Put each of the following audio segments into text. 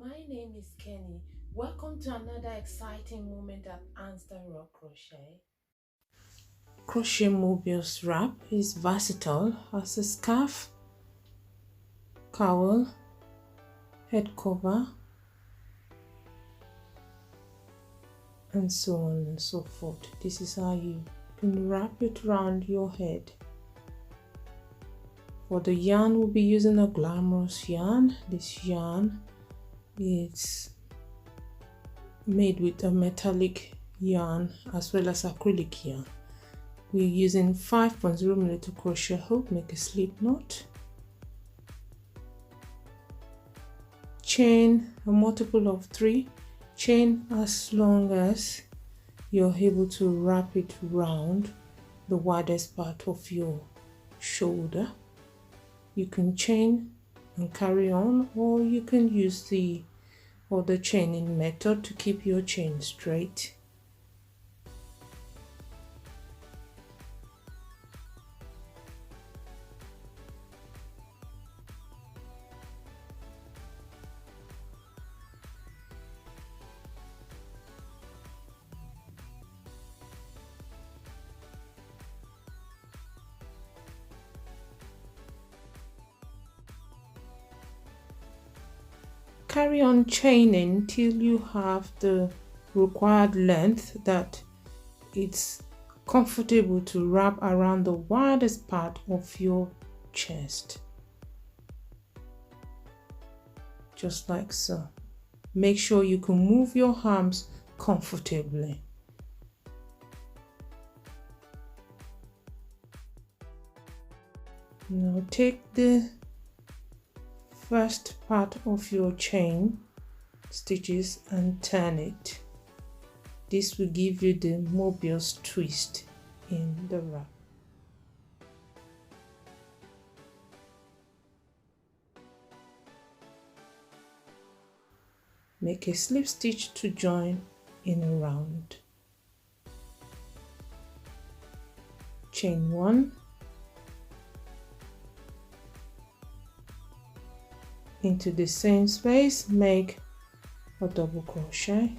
My name is Kenny. Welcome to another exciting moment at Anston Rock Crochet. Crochet Mobius wrap is versatile as a scarf, cowl, head cover, and so on and so forth. This is how you can wrap it around your head. For the yarn, we'll be using a glamorous yarn. This yarn is made with a metallic yarn as well as acrylic yarn. We're using 5.0mm crochet hook, make a slip knot, chain a multiple of 3, chain as long as you're able to wrap it round the widest part of your shoulder. You can chain and carry on, or you can use the other chaining method to keep your chain straight. Carry on chaining till you have the required length that it's comfortable to wrap around the widest part of your chest. Just like so. Make sure you can move your arms comfortably. Now take the first part of your chain stitches and turn it. This will give you the Mobius twist in the wrap. Make a slip stitch to join in a round. Chain 1, into the same space make a double crochet,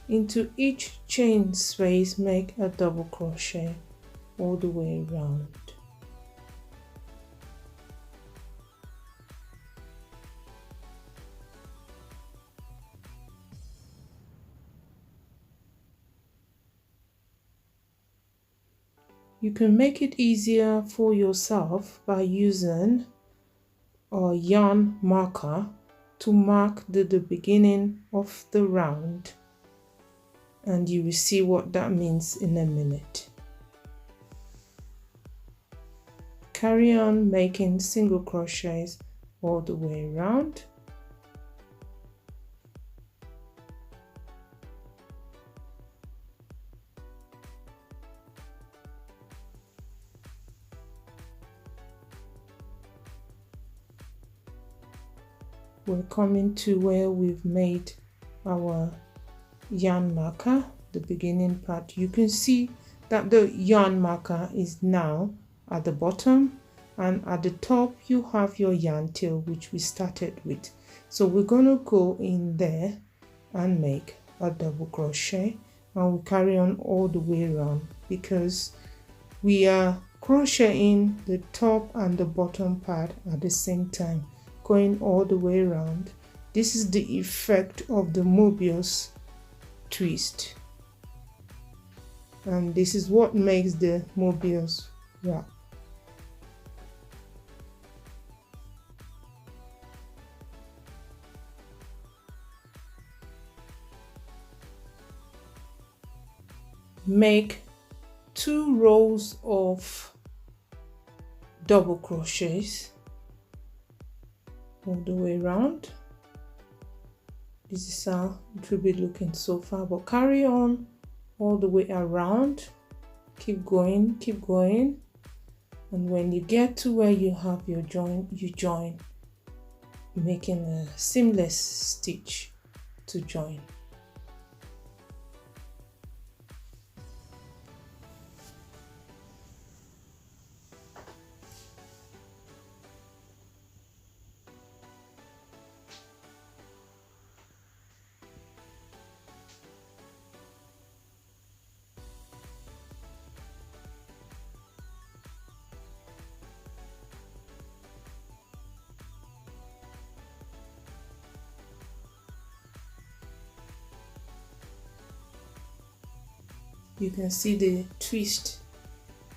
into each chain space make a double crochet all the way around. You can make it easier for yourself by using a yarn marker to mark the beginning of the round, and you will see what that means in a minute. Carry on making single crochets all the way around. We're coming to where we've made our yarn marker, the beginning part. You can see that the yarn marker is now at the bottom, and at the top you have your yarn tail, which we started with. So we're going to go in there and make a double crochet, and we'll carry on all the way around because we are crocheting the top and the bottom part at the same time, going all the way around. This is the effect of the Mobius twist, and this is what makes the Mobius wrap. Make 2 rows of double crochets all the way around. This is how it will be looking so far, but carry on all the way around. Keep going, and when you get to where you have your join, you join, making a seamless stitch to join. you can see the twist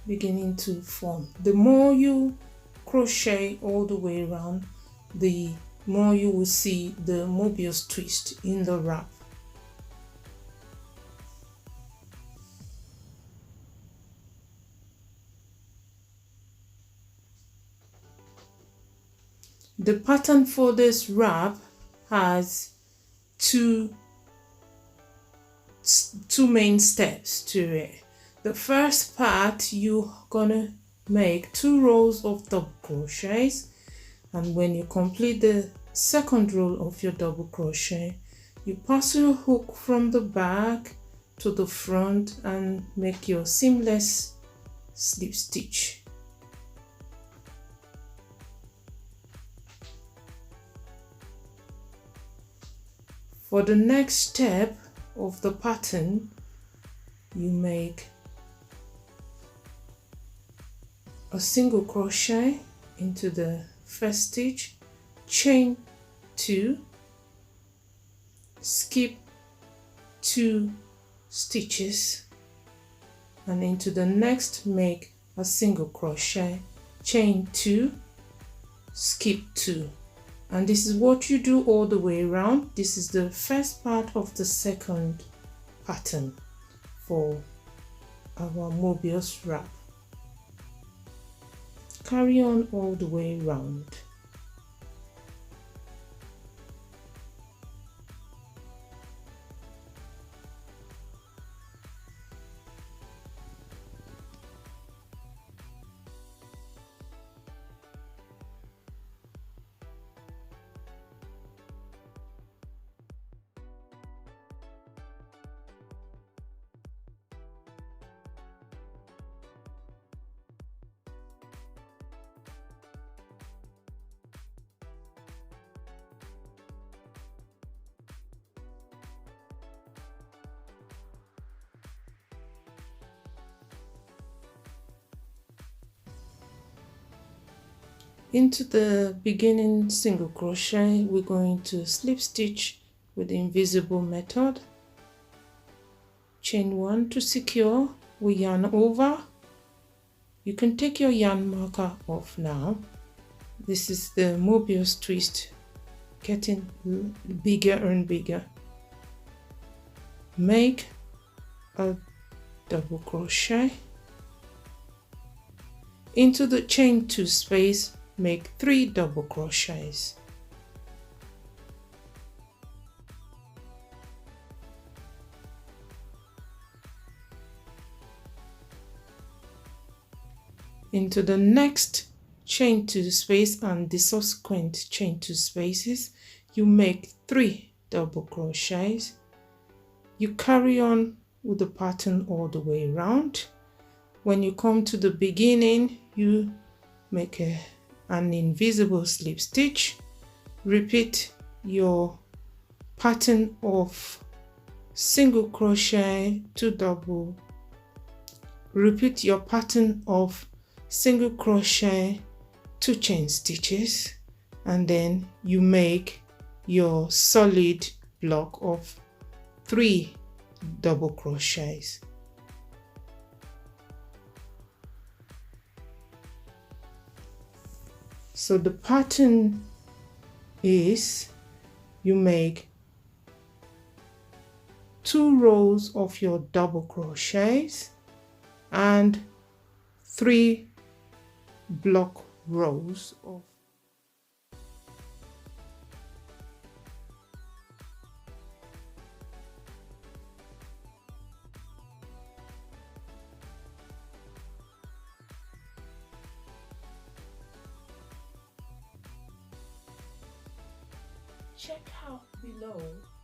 beginning to form. The more you crochet all the way around, the more you will see the Mobius twist in the wrap. The pattern for this wrap has two main steps to it. The first part, you're gonna make 2 rows of double crochets, and when you complete the second row of your double crochet, you pass your hook from the back to the front and make your seamless slip stitch. For the next step of the pattern, you make a single crochet into the first stitch, chain 2, skip 2 stitches, and into the next make a single crochet, chain 2, skip 2. And this is what you do all the way around. This is the first part of the second pattern for our Mobius wrap. Carry on all the way around. Into the beginning single crochet, we're going to slip stitch with the invisible method. Chain 1 to secure, we yarn over. You can take your yarn marker off now. This is the Mobius twist getting bigger and bigger. Make a double crochet. Into the chain 2 space, make 3 double crochets. Into the next chain 2 space and the subsequent chain 2 spaces, you make 3 double crochets. You carry on with the pattern all the way around. When you come to the beginning, you make an invisible slip stitch. Repeat your pattern of single crochet, 2 double. Repeat your pattern of single crochet, 2 chain stitches, and then you make your solid block of 3 double crochets. So the pattern is you make 2 rows of your double crochets and 3 block rows of check out below.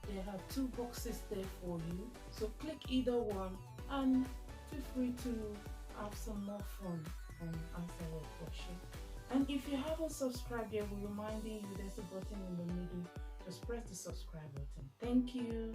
They have 2 boxes there for you, so click either one and feel free to have some more fun and answer your question. And if you haven't subscribed yet, we're reminding you there's a button in the middle. Just press the subscribe button. Thank you.